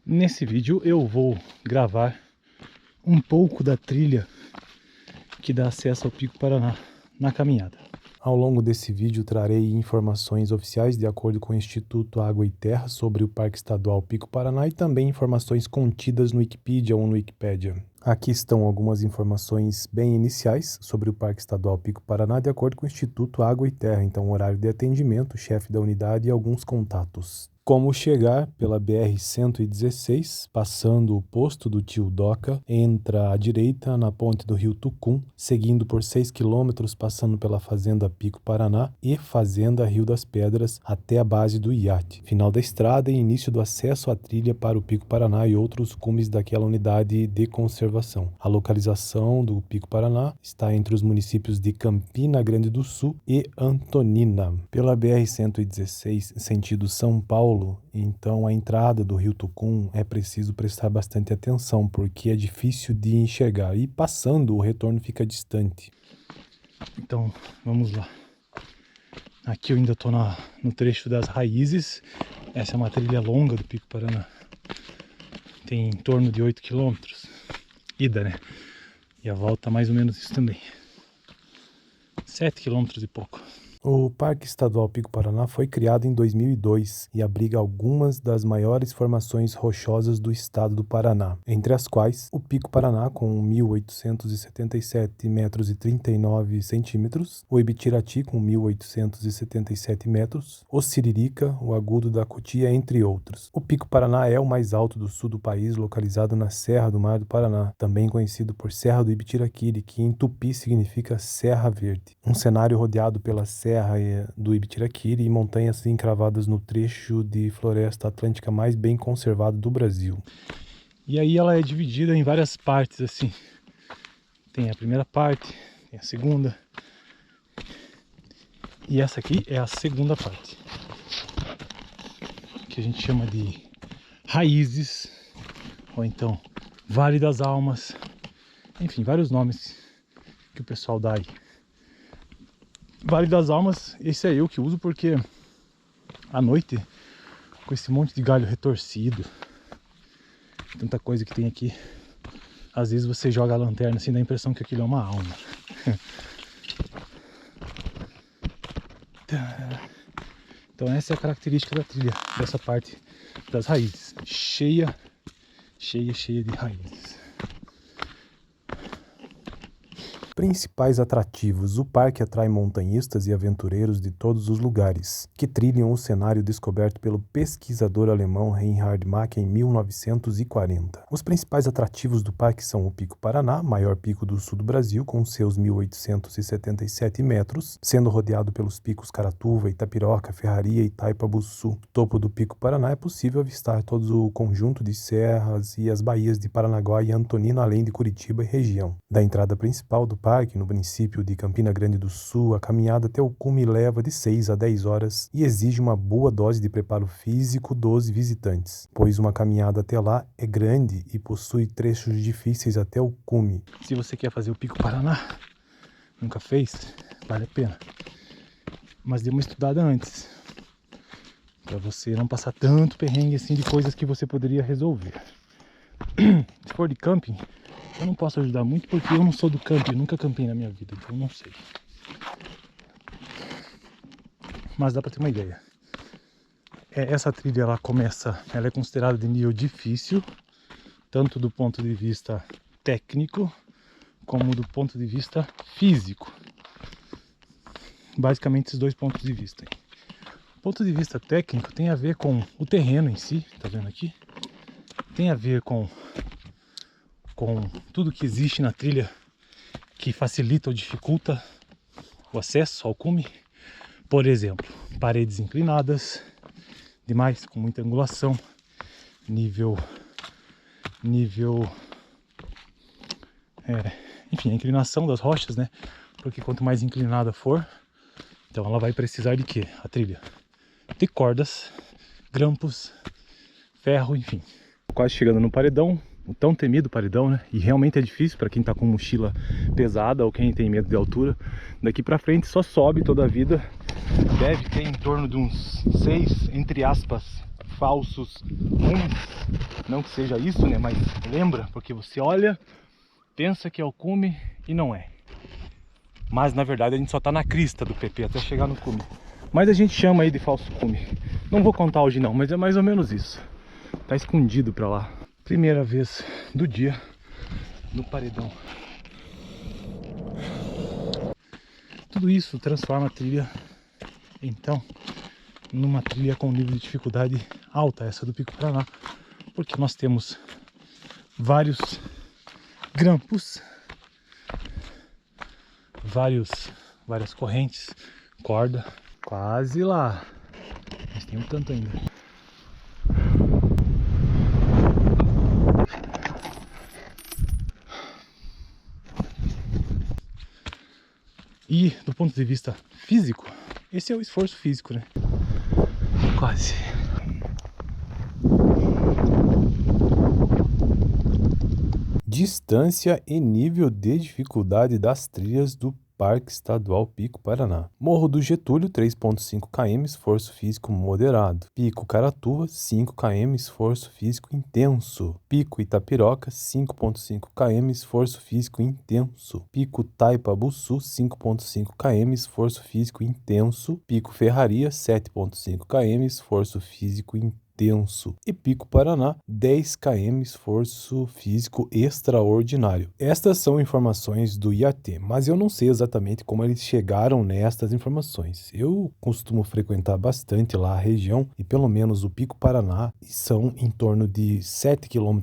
Nesse vídeo eu vou gravar um pouco da trilha que dá acesso ao Pico Paraná na caminhada. Ao longo desse vídeo trarei informações oficiais de acordo com o Instituto Água e Terra sobre o Parque Estadual Pico Paraná e também informações contidas no Wikipedia ou no Wikipédia. Aqui estão algumas informações bem iniciais sobre o Parque Estadual Pico Paraná de acordo com o Instituto Água e Terra, então horário de atendimento, chefe da unidade e alguns contatos. Como chegar pela BR-116, passando o posto do Tio Doca, entra à direita na ponte do Rio Tucum, seguindo por 6 km, passando pela Fazenda Pico Paraná e Fazenda Rio das Pedras até a base do iate. Final da estrada e início do acesso à trilha para o Pico Paraná e outros cumes daquela unidade de conservação. A localização do Pico Paraná está entre os municípios de Campina Grande do Sul e Antonina. Pela BR-116, sentido São Paulo, então a entrada do Rio Tucum é preciso prestar bastante atenção, porque é difícil de enxergar e passando o retorno fica distante. Então vamos lá. Aqui eu ainda estou no trecho das raízes. Essa é uma trilha longa do Pico Paraná. Tem em torno de 8 km. Ida, né? E a volta mais ou menos isso também. 7 km e pouco. O Parque Estadual Pico Paraná foi criado em 2002 e abriga algumas das maiores formações rochosas do estado do Paraná, entre as quais o Pico Paraná com 1.877 metros e 39 centímetros, o Ibitirati com 1.877 metros, o Siririca, o Agudo da Cotia, entre outros. O Pico Paraná é o mais alto do sul do país, localizado na Serra do Mar do Paraná, também conhecido por Serra do Ibitiraquiri, que em tupi significa Serra Verde. Um cenário rodeado pela Serra do Ibitiraquiri e montanhas encravadas no trecho de floresta atlântica mais bem conservado do Brasil. E aí ela é dividida em várias partes, assim. Tem a primeira parte, tem a segunda. E essa aqui é a segunda parte, que a gente chama de Raízes, ou então Vale das Almas. Enfim, vários nomes que o pessoal dá aí. Vale das Almas, esse é eu que uso porque à noite, com esse monte de galho retorcido, tanta coisa que tem aqui, às vezes você joga a lanterna assim, dá a impressão que aquilo é uma alma. Então essa é a característica da trilha, dessa parte das raízes, cheia de raízes. Principais atrativos: o parque atrai montanhistas e aventureiros de todos os lugares, que trilham o cenário descoberto pelo pesquisador alemão Reinhard Mach em 1940. Os principais atrativos do parque são o Pico Paraná, maior pico do sul do Brasil, com seus 1.877 metros, sendo rodeado pelos picos Caratuva, Itapiroca, Ferraria e Itaipabuçu. No topo do Pico Paraná é possível avistar todo o conjunto de serras e as baías de Paranaguá e Antonina, além de Curitiba e região. Da entrada principal do parque, no município de Campina Grande do Sul, a caminhada até o cume leva de 6 a 10 horas e exige uma boa dose de preparo físico dos visitantes, pois uma caminhada até lá é grande e possui trechos difíceis até o cume. Se você quer fazer o Pico Paraná, nunca fez, vale a pena, mas dê uma estudada antes, para você não passar tanto perrengue assim de coisas que você poderia resolver. Se for de camping, eu não posso ajudar muito porque eu não sou do camping, eu nunca campei na minha vida, então eu não sei. Mas dá pra ter uma ideia. Essa trilha ela é considerada de nível difícil, tanto do ponto de vista técnico, como do ponto de vista físico. Basicamente esses dois pontos de vista. O ponto de vista técnico tem a ver com o terreno em si, tá vendo aqui? Tem a ver com tudo que existe na trilha que facilita ou dificulta o acesso ao cume. Por exemplo, paredes inclinadas demais, com muita angulação, enfim, a inclinação das rochas, né? Porque quanto mais inclinada for, então ela vai precisar de quê? A trilha de cordas, grampos, ferro, enfim. Quase chegando no paredão, o tão temido paredão, né? E realmente é difícil para quem tá com mochila pesada ou quem tem medo de altura. Daqui pra frente só sobe toda a vida deve ter em torno de uns 6, entre aspas, falsos cumes. Não que seja isso, né? Mas lembra, porque você olha, pensa que é o cume e não é. Mas na verdade a gente só tá na crista do PP até chegar no cume. Mas a gente chama aí de falso cume. Não vou contar hoje não, mas é mais ou menos isso. Tá escondido pra lá. Primeira vez do dia no paredão. Tudo isso transforma a trilha, então, numa trilha com nível de dificuldade alta, essa do Pico Paraná, porque nós temos vários grampos, várias correntes, corda, quase lá, mas tem um tanto ainda. E do ponto de vista físico, esse é o esforço físico, né? Quase. Distância e nível de dificuldade das trilhas do Parque Estadual Pico Paraná. Morro do Getúlio, 3,5 km, esforço físico moderado. Pico Caratuba, 5 km, esforço físico intenso. Pico Itapiroca, 5,5 km, esforço físico intenso. Pico Taipabuçu, 5,5 km, esforço físico intenso. Pico Ferraria, 7,5 km, esforço físico intenso. E Pico Paraná, 10 km, esforço físico extraordinário. Estas são informações do IAT, mas eu não sei exatamente como eles chegaram nestas informações. Eu costumo frequentar bastante lá a região e pelo menos o Pico Paraná são em torno de 7,5 km,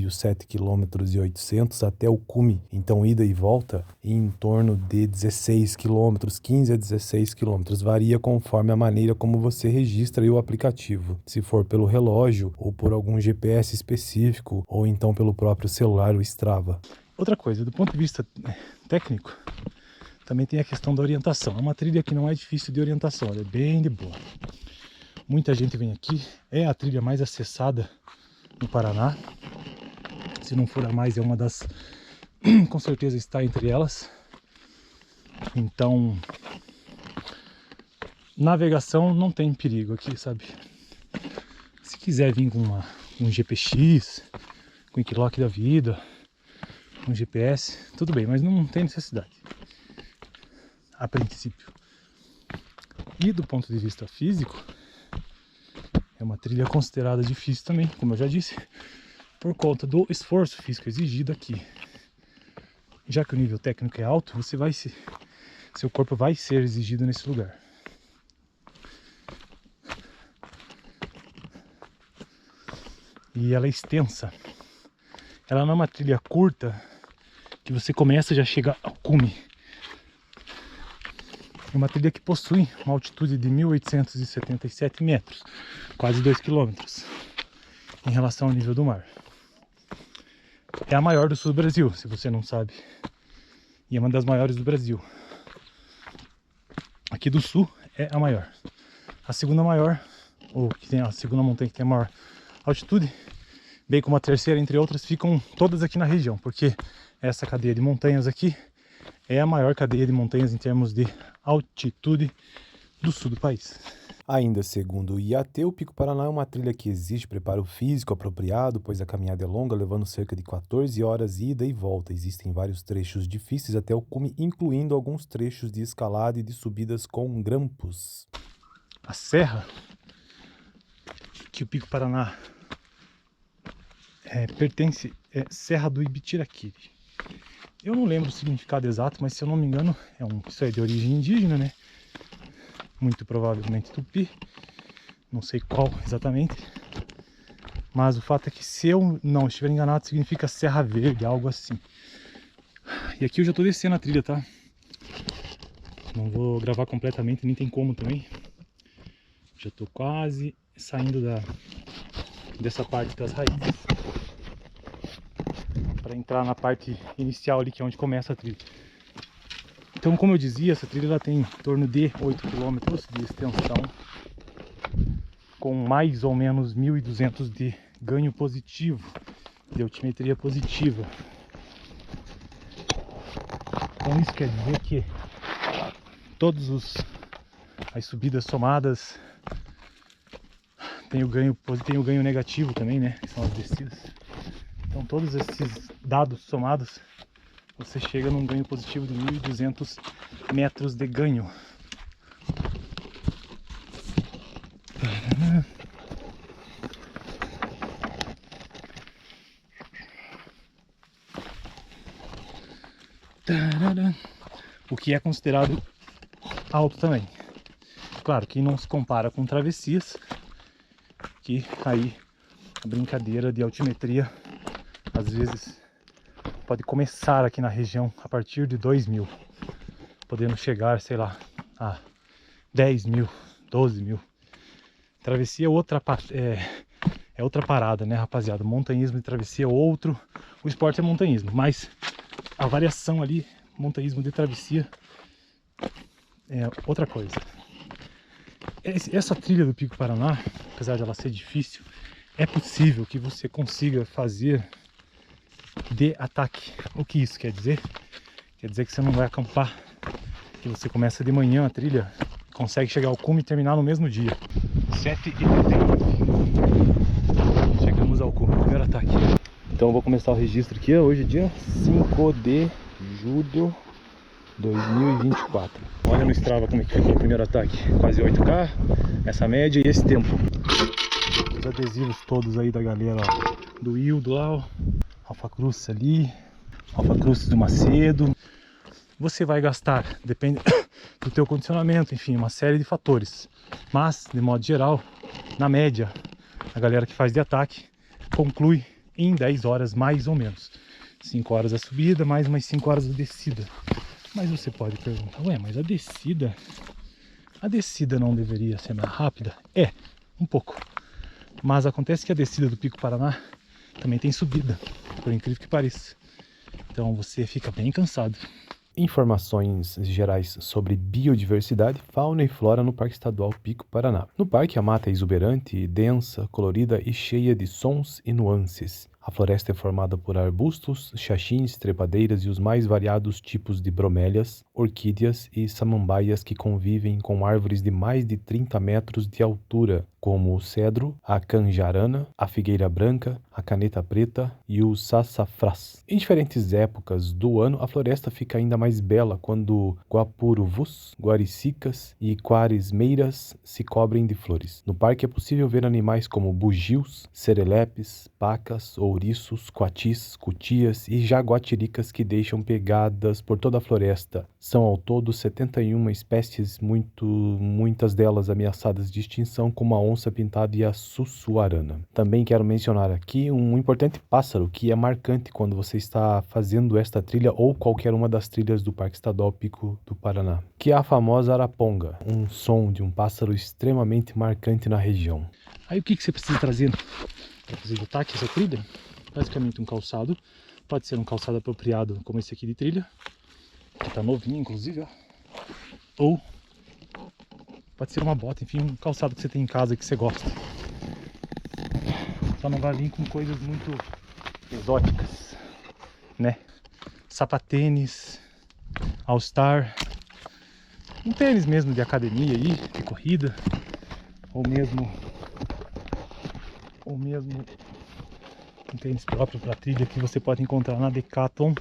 7,8 km até o cume. Então ida e volta em torno de 16 km, 15 a 16 km. Varia conforme a maneira como você registra aí o aplicativo. Se for pelo relógio ou por algum GPS específico ou então pelo próprio celular, o Strava. Outra coisa, do ponto de vista técnico, também tem a questão da orientação. É uma trilha que não é difícil de orientação, ela é bem de boa. Muita gente vem aqui, é a trilha mais acessada no Paraná. Se não for a mais, é uma das, com certeza está entre elas. Então, navegação não tem perigo aqui, sabe? Se quiser vir com um GPX, com Equiloc da vida, um GPS, tudo bem, mas não tem necessidade, a princípio. E do ponto de vista físico, é uma trilha considerada difícil também, como eu já disse, por conta do esforço físico exigido aqui. Já que o nível técnico é alto, seu corpo vai ser exigido nesse lugar. E ela é extensa. Ela não é uma trilha curta que você começa e já chega ao cume. É uma trilha que possui uma altitude de 1.877 metros, quase 2 km, em relação ao nível do mar. É a maior do sul do Brasil, se você não sabe. E é uma das maiores do Brasil. Aqui do sul é a maior. A segunda maior, ou que tem a segunda montanha que tem a maior altitude, bem como a terceira, entre outras, ficam todas aqui na região, porque essa cadeia de montanhas aqui é a maior cadeia de montanhas em termos de altitude do sul do país. Ainda segundo o IAT, o Pico Paraná é uma trilha que exige preparo físico apropriado, pois a caminhada é longa, levando cerca de 14 horas ida e volta. Existem vários trechos difíceis até o cume, incluindo alguns trechos de escalada e de subidas com grampos. A serra que o Pico Paraná pertence é Serra do Ibitiraquiri. Eu não lembro o significado exato, mas se eu não me engano, isso é de origem indígena, né? Muito provavelmente tupi, não sei qual exatamente, mas o fato é que, se eu não estiver enganado, significa Serra Verde, algo assim. E aqui eu já estou descendo a trilha, tá? Não vou gravar completamente, nem tem como também. Já estou quase saindo dessa parte das raízes para entrar na parte inicial ali, que é onde começa a trilha. Então, como eu dizia, essa trilha ela tem em torno de 8 km de extensão, com mais ou menos 1.200 de ganho positivo, de altimetria positiva. Então isso quer dizer que todos os as subidas somadas, tem o ganho negativo também, né? Que são as descidas. Então todos esses dados somados, você chega num ganho positivo de 1.200 metros de ganho. O que é considerado alto também. Claro que não se compara com travessias, que aí a brincadeira de altimetria às vezes pode começar aqui na região a partir de 2.000, podendo chegar, sei lá, a 10.000, 12.000. Travessia é outra parada, né, rapaziada? Montanhismo e travessia é outro. O esporte é montanhismo, mas a variação ali, montanhismo de travessia, é outra coisa. Essa trilha do Pico Paraná, apesar de ela ser difícil, é possível que você consiga fazer de ataque. O que isso quer dizer? Quer dizer que você não vai acampar, que você começa de manhã a trilha, consegue chegar ao cume e terminar no mesmo dia. 7h39. Chegamos ao cume, primeiro ataque. Então eu vou começar o registro aqui, hoje é dia 5 de julho de 2024. Olha no Strava como é que ficou o primeiro ataque. Quase 8K, essa média e esse tempo. Os adesivos todos aí da galera, ó, do Hildo lá, ó. Alfa Cruz ali, Alfa Cruz do Macedo. Você vai gastar, depende do teu condicionamento, enfim, uma série de fatores. Mas, de modo geral, na média, a galera que faz de ataque conclui em 10 horas mais ou menos. 5 horas a subida, mais umas 5 horas a descida. Mas você pode perguntar, ué, mas a descida não deveria ser mais rápida? É, um pouco. Mas acontece que a descida do Pico Paraná também tem subida, por incrível que pareça. Então você fica bem cansado. Informações gerais sobre biodiversidade, fauna e flora no Parque Estadual Pico Paraná. No parque, a mata é exuberante, densa, colorida e cheia de sons e nuances. A floresta é formada por arbustos, xaxins, trepadeiras e os mais variados tipos de bromélias, orquídeas e samambaias que convivem com árvores de mais de 30 metros de altura, como o cedro, a canjarana, a figueira branca, a caneta preta e o sassafrás. Em diferentes épocas do ano, a floresta fica ainda mais bela quando guapuruvus, guaricicas e quaresmeiras se cobrem de flores. No parque é possível ver animais como bugios, serelepes, pacas, ouriços, coatis, cutias e jaguatiricas que deixam pegadas por toda a floresta. São ao todo 71 espécies, muitas delas ameaçadas de extinção, como a onça-pintada e a sussuarana. Também quero mencionar aqui um importante pássaro que é marcante quando você está fazendo esta trilha ou qualquer uma das trilhas do Parque Estadual Pico do Paraná, que é a famosa araponga, um som de um pássaro extremamente marcante na região. Aí o que você precisa trazer para fazer de ataque essa trilha? Basicamente um calçado, pode ser um calçado apropriado como esse aqui de trilha, que tá novinho inclusive, ó. Ou pode ser uma bota, enfim, um calçado que você tem em casa que você gosta. Só não vai vir com coisas muito exóticas, né? Sapatênis, All Star, um tênis mesmo de academia aí, de corrida, ou mesmo um tênis próprio para trilha que você pode encontrar na Decathlon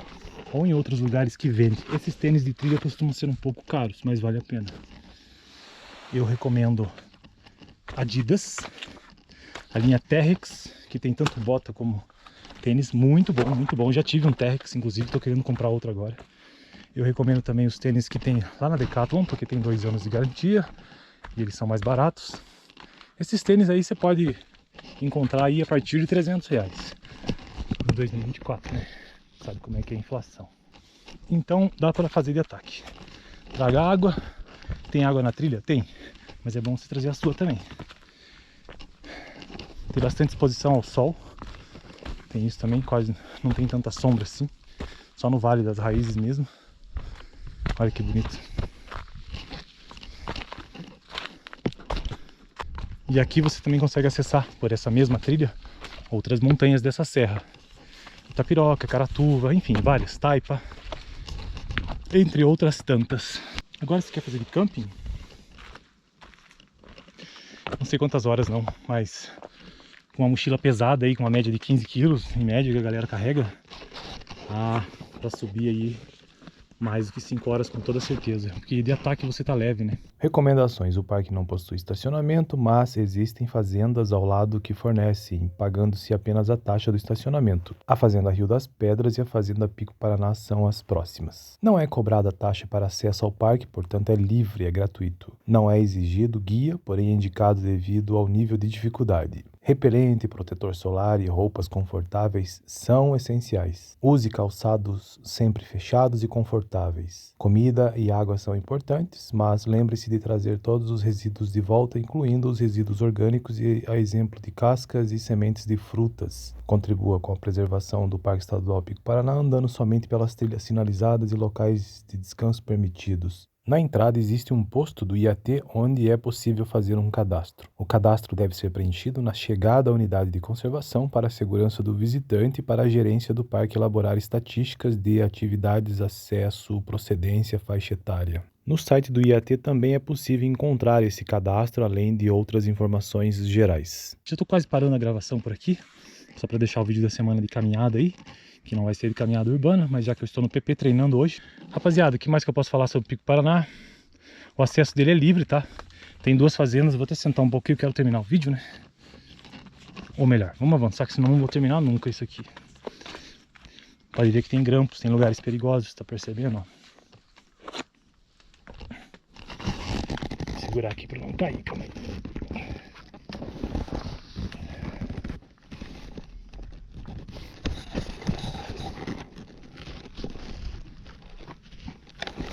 ou em outros lugares que vendem. Esses tênis de trilha costumam ser um pouco caros, mas vale a pena. Eu recomendo Adidas, a linha Terrex, que tem tanto bota como tênis, muito bom, muito bom. Já tive um Terrex, inclusive, estou querendo comprar outro agora. Eu recomendo também os tênis que tem lá na Decathlon, porque tem 2 anos de garantia e eles são mais baratos. Esses tênis aí você pode encontrar aí a partir de R$300 em 2024, né? Sabe como é que é a inflação. Então dá para fazer de ataque. Traga água. Tem água na trilha? Tem. Mas é bom você trazer a sua também. Tem bastante exposição ao sol. Tem isso também, quase não tem tanta sombra assim. Só no Vale das Raízes mesmo. Olha que bonito. E aqui você também consegue acessar, por essa mesma trilha, outras montanhas dessa serra. Itapiroca, Caratuva, enfim, várias, Taipa, entre outras tantas. Agora, se quer fazer de camping, não sei quantas horas não, mas com uma mochila pesada aí, com uma média de 15 quilos, em média, que a galera carrega, pra subir aí mais do que 5 horas com toda certeza, porque de ataque você tá leve, né? Recomendações: o parque não possui estacionamento, mas existem fazendas ao lado que fornecem, pagando-se apenas a taxa do estacionamento. A Fazenda Rio das Pedras e a Fazenda Pico Paraná são as próximas. Não é cobrada taxa para acesso ao parque, portanto é livre, é gratuito. Não é exigido guia, porém é indicado devido ao nível de dificuldade. Repelente, protetor solar e roupas confortáveis são essenciais. Use calçados sempre fechados e confortáveis. Comida e água são importantes, mas lembre-se de trazer todos os resíduos de volta, incluindo os resíduos orgânicos e a exemplo de cascas e sementes de frutas. Contribua com a preservação do Parque Estadual Pico Paraná andando somente pelas trilhas sinalizadas e locais de descanso permitidos. Na entrada existe um posto do IAT onde é possível fazer um cadastro. O cadastro deve ser preenchido na chegada à unidade de conservação para a segurança do visitante e para a gerência do parque elaborar estatísticas de atividades, acesso, procedência, faixa etária. No site do IAT também é possível encontrar esse cadastro, além de outras informações gerais. Já tô quase parando a gravação por aqui, só para deixar o vídeo da semana de caminhada aí, que não vai ser de caminhada urbana, mas já que eu estou no PP treinando hoje. Rapaziada, o que mais que eu posso falar sobre o Pico Paraná? O acesso dele é livre, tá? Tem 2 fazendas, vou até sentar um pouquinho, eu quero terminar o vídeo, né? Ou melhor, vamos avançar, que senão não vou terminar nunca isso aqui. Pode ver que tem grampos, tem lugares perigosos, tá percebendo? Ó. Vou segurar aqui para não cair, calma aí.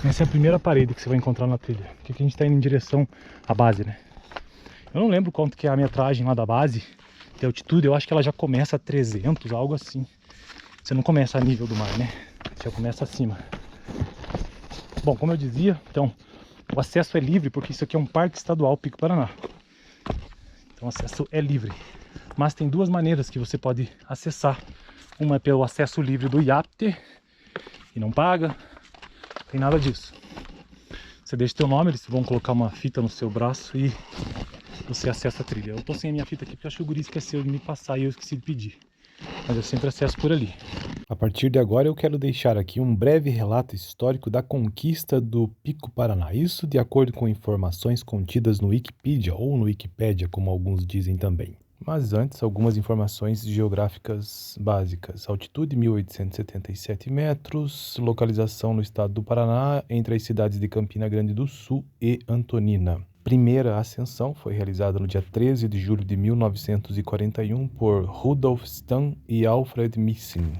Essa é a primeira parede que você vai encontrar na trilha, porque aqui a gente está indo em direção à base, né? Eu não lembro quanto que é a metragem lá da base de altitude, eu acho que ela já começa a 300, algo assim. Você não começa a nível do mar, né? Você já começa acima. Bom, como eu dizia, então, o acesso é livre, porque isso aqui é um parque estadual Pico Paraná. Então o acesso é livre. Mas tem 2 maneiras que você pode acessar. Uma é pelo acesso livre do IAT, e não paga. Tem nada disso. Você deixa teu nome, eles vão colocar uma fita no seu braço e você acessa a trilha. Eu tô sem a minha fita aqui porque eu acho que o guri esqueceu de me passar e eu esqueci de pedir. Mas eu sempre acesso por ali. A partir de agora eu quero deixar aqui um breve relato histórico da conquista do Pico Paraná. Isso de acordo com informações contidas no Wikipedia ou no Wikipédia, como alguns dizem também. Mas antes, algumas informações geográficas básicas. Altitude 1.877 metros, localização no estado do Paraná, entre as cidades de Campina Grande do Sul e Antonina. Primeira ascensão foi realizada no dia 13 de julho de 1941 por Rudolf Stan e Alfred Missing.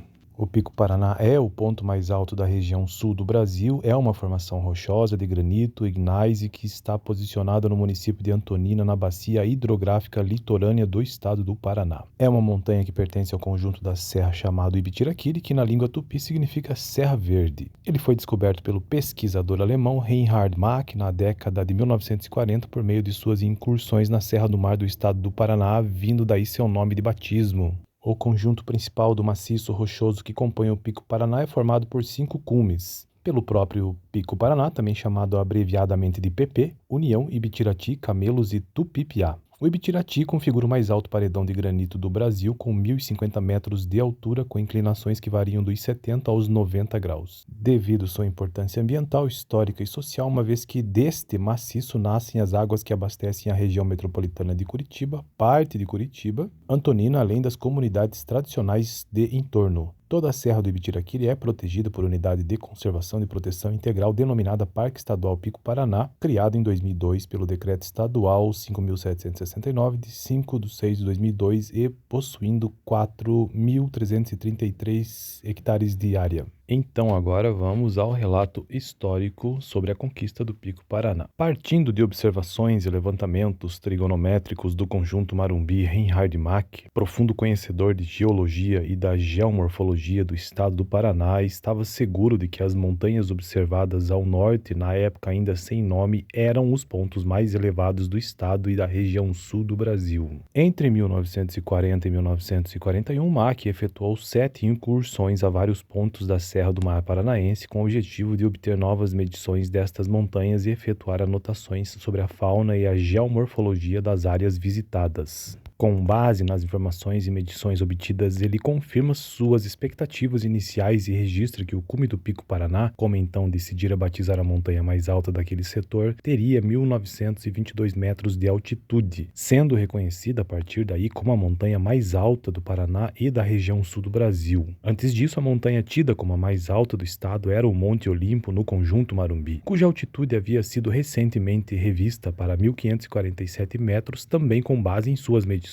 O Pico Paraná é o ponto mais alto da região sul do Brasil, é uma formação rochosa de granito e gneiss que está posicionada no município de Antonina, na bacia hidrográfica litorânea do estado do Paraná. É uma montanha que pertence ao conjunto da serra chamado Ibitiraquiri, que na língua tupi significa Serra Verde. Ele foi descoberto pelo pesquisador alemão Reinhard Mach na década de 1940 por meio de suas incursões na Serra do Mar do estado do Paraná, vindo daí seu nome de batismo. O conjunto principal do maciço rochoso que compõe o Pico Paraná é formado por 5 cumes. Pelo próprio Pico Paraná, também chamado abreviadamente de PP, União, Ibitirati, Camelos e Tupipiá. O Ibitirati configura o mais alto paredão de granito do Brasil, com 1.050 metros de altura, com inclinações que variam dos 70 aos 90 graus. Devido sua importância ambiental, histórica e social, uma vez que deste maciço nascem as águas que abastecem a região metropolitana de Curitiba, parte de Curitiba, Antonina, além das comunidades tradicionais de entorno. Toda a Serra do Ibitiraquiri é protegida por unidade de conservação e proteção integral denominada Parque Estadual Pico Paraná, criada em 2002 pelo Decreto Estadual 5.769, de 5 de 6 de 2002 e possuindo 4.333 hectares de área. Então agora vamos ao relato histórico sobre a conquista do Pico Paraná. Partindo de observações e levantamentos trigonométricos do conjunto Marumbi, Reinhard Mach, profundo conhecedor de geologia e da geomorfologia do estado do Paraná, estava seguro de que as montanhas observadas ao norte, na época ainda sem nome, eram os pontos mais elevados do estado e da região sul do Brasil. Entre 1940 e 1941, Mach efetuou 7 incursões a vários pontos da Serra Serra do Mar Paranaense com o objetivo de obter novas medições destas montanhas e efetuar anotações sobre a fauna e a geomorfologia das áreas visitadas. Com base nas informações e medições obtidas, ele confirma suas expectativas iniciais e registra que o cume do Pico Paraná, como então decidira batizar a montanha mais alta daquele setor, teria 1.922 metros de altitude, sendo reconhecida a partir daí como a montanha mais alta do Paraná e da região sul do Brasil. Antes disso, a montanha tida como a mais alta do estado era o Monte Olimpo, no Conjunto Marumbi, cuja altitude havia sido recentemente revista para 1.547 metros, também com base em suas medições.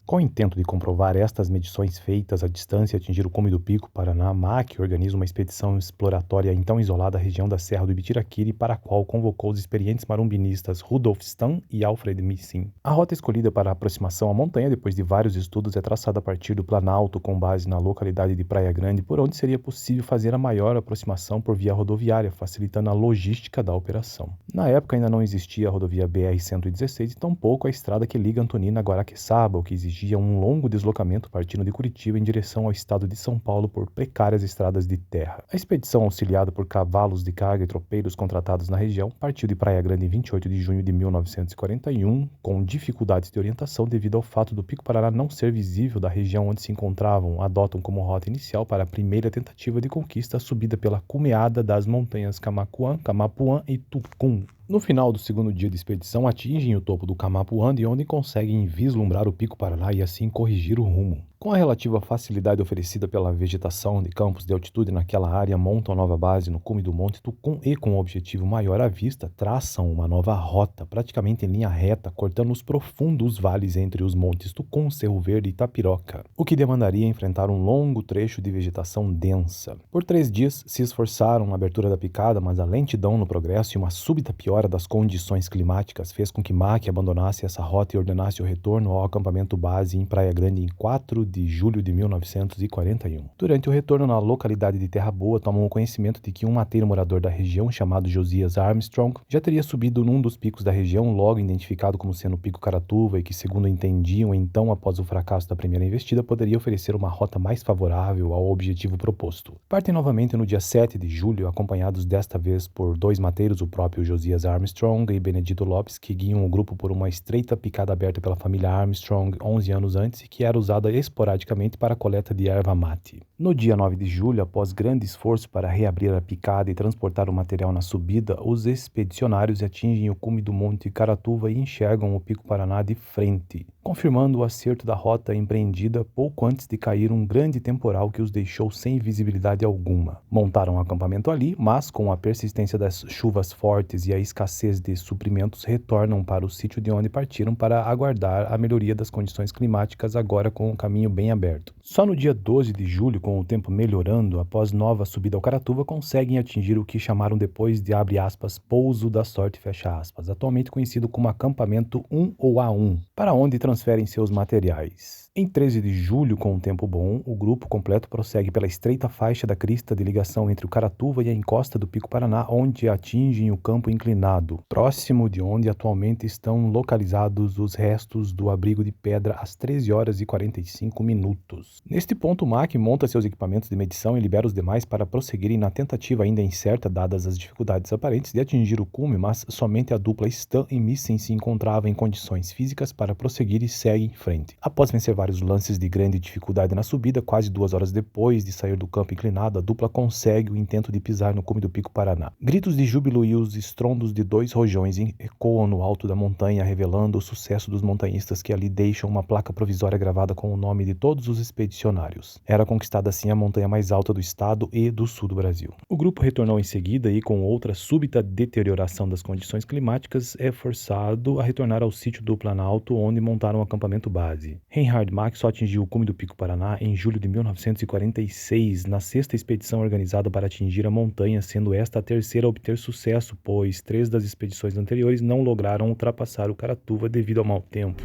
Com o intento de comprovar estas medições feitas à distância e atingir o cume do Pico Paraná, a MAC organiza uma expedição exploratória então isolada à região da Serra do Ibitiraquiri, para a qual convocou os experientes marumbinistas Rudolf Stam e Alfred Missin. A rota escolhida para a aproximação à montanha, depois de vários estudos, é traçada a partir do Planalto, com base na localidade de Praia Grande, por onde seria possível fazer a maior aproximação por via rodoviária, facilitando a logística da operação. Na época ainda não existia a rodovia BR-116 e tampouco a estrada que liga Antonina a Guaraqueçaba, o que exigia um longo deslocamento partindo de Curitiba em direção ao estado de São Paulo por precárias estradas de terra. A expedição, auxiliada por cavalos de carga e tropeiros contratados na região, partiu de Praia Grande em 28 de junho de 1941, com dificuldades de orientação devido ao fato do Pico Paraná não ser visível da região onde se encontravam. Adotam como rota inicial para a primeira tentativa de conquista a subida pela cumeada das montanhas Camaquã, Camapuã e Tucum. No final do segundo dia de expedição, atingem o topo do Camapuã, de onde conseguem vislumbrar o Pico Paraná e assim corrigir o rumo. Com a relativa facilidade oferecida pela vegetação de campos de altitude naquela área, montam nova base no cume do Monte Tucum e, com um objetivo maior à vista, traçam uma nova rota, praticamente em linha reta, cortando os profundos vales entre os montes Tucum, Cerro Verde e Tapiroca, o que demandaria enfrentar um longo trecho de vegetação densa. Por 3 dias, se esforçaram na abertura da picada, mas a lentidão no progresso e uma súbita piora das condições climáticas fez com que Mack abandonasse essa rota e ordenasse o retorno ao acampamento base em Praia Grande em 4 de julho de 1941. Durante o retorno na localidade de Terra Boa, tomam o conhecimento de que um mateiro morador da região, chamado Josias Armstrong, já teria subido num dos picos da região, logo identificado como sendo o Pico Caratuva, e que, segundo entendiam, então, após o fracasso da primeira investida, poderia oferecer uma rota mais favorável ao objetivo proposto. Partem novamente no dia 7 de julho, acompanhados desta vez por 2 mateiros, o próprio Josias Armstrong e Benedito Lopes, que guiam o grupo por uma estreita picada aberta pela família Armstrong 11 anos antes e que era usada esporadicamente para a coleta de erva mate. No dia 9 de julho, após grande esforço para reabrir a picada e transportar o material na subida, os expedicionários atingem o cume do Monte Caratuva e enxergam o Pico Paraná de frente, confirmando o acerto da rota empreendida pouco antes de cair um grande temporal que os deixou sem visibilidade alguma. Montaram um acampamento ali, mas com a persistência das chuvas fortes e a escassez de suprimentos, retornam para o sítio de onde partiram para aguardar a melhoria das condições climáticas, agora com o caminho bem aberto. Só no dia 12 de julho, com o tempo melhorando, após nova subida ao Caratuva, conseguem atingir o que chamaram depois de, abre aspas, Pouso da Sorte, fecha aspas, atualmente conhecido como Acampamento 1 ou A1, para onde transferem seus materiais. Em 13 de julho, com um tempo bom, o grupo completo prossegue pela estreita faixa da crista de ligação entre o Caratuva e a encosta do Pico Paraná, onde atingem o campo inclinado, próximo de onde atualmente estão localizados os restos do abrigo de pedra às 13 horas e 45 minutos. Neste ponto, o MAC monta seus equipamentos de medição e libera os demais para prosseguirem na tentativa ainda incerta, dadas as dificuldades aparentes, de atingir o cume, mas somente a dupla Stam e Missen se encontrava em condições físicas para prosseguir e segue em frente. Após vencer vários lances de grande dificuldade na subida, quase 2 horas depois de sair do campo inclinado, a dupla consegue o intento de pisar no cume do Pico Paraná. Gritos de júbilo e os estrondos de 2 rojões ecoam no alto da montanha, revelando o sucesso dos montanhistas, que ali deixam uma placa provisória gravada com o nome de todos os expedicionários. Era conquistada assim a montanha mais alta do estado e do sul do Brasil. O grupo retornou em seguida e, com outra súbita deterioração das condições climáticas, é forçado a retornar ao sítio do Planalto, onde montaram um acampamento base. Reinhard Mack só atingiu o cume do Pico Paraná em julho de 1946, na 6ª expedição organizada para atingir a montanha, sendo esta a terceira a obter sucesso, pois 3 das expedições anteriores não lograram ultrapassar o Caratuva devido ao mau tempo.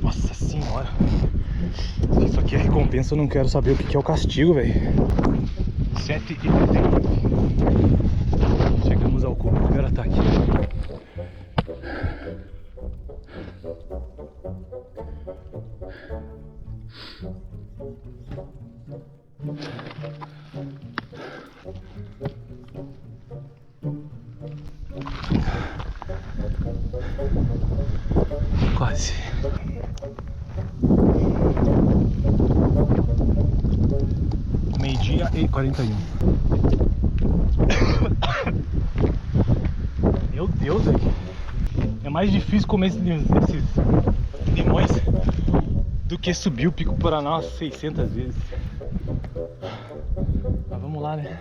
Nossa senhora, se isso aqui é recompensa, eu não quero saber o que é o castigo, velho. 7h39. Chegamos ao cume, primeiro ataque. Quase. Meio-dia e 41. Meu Deus, velho. É mais difícil comer esses limões do que subir o Pico Paraná umas 600 vezes. Mas vamos lá, né?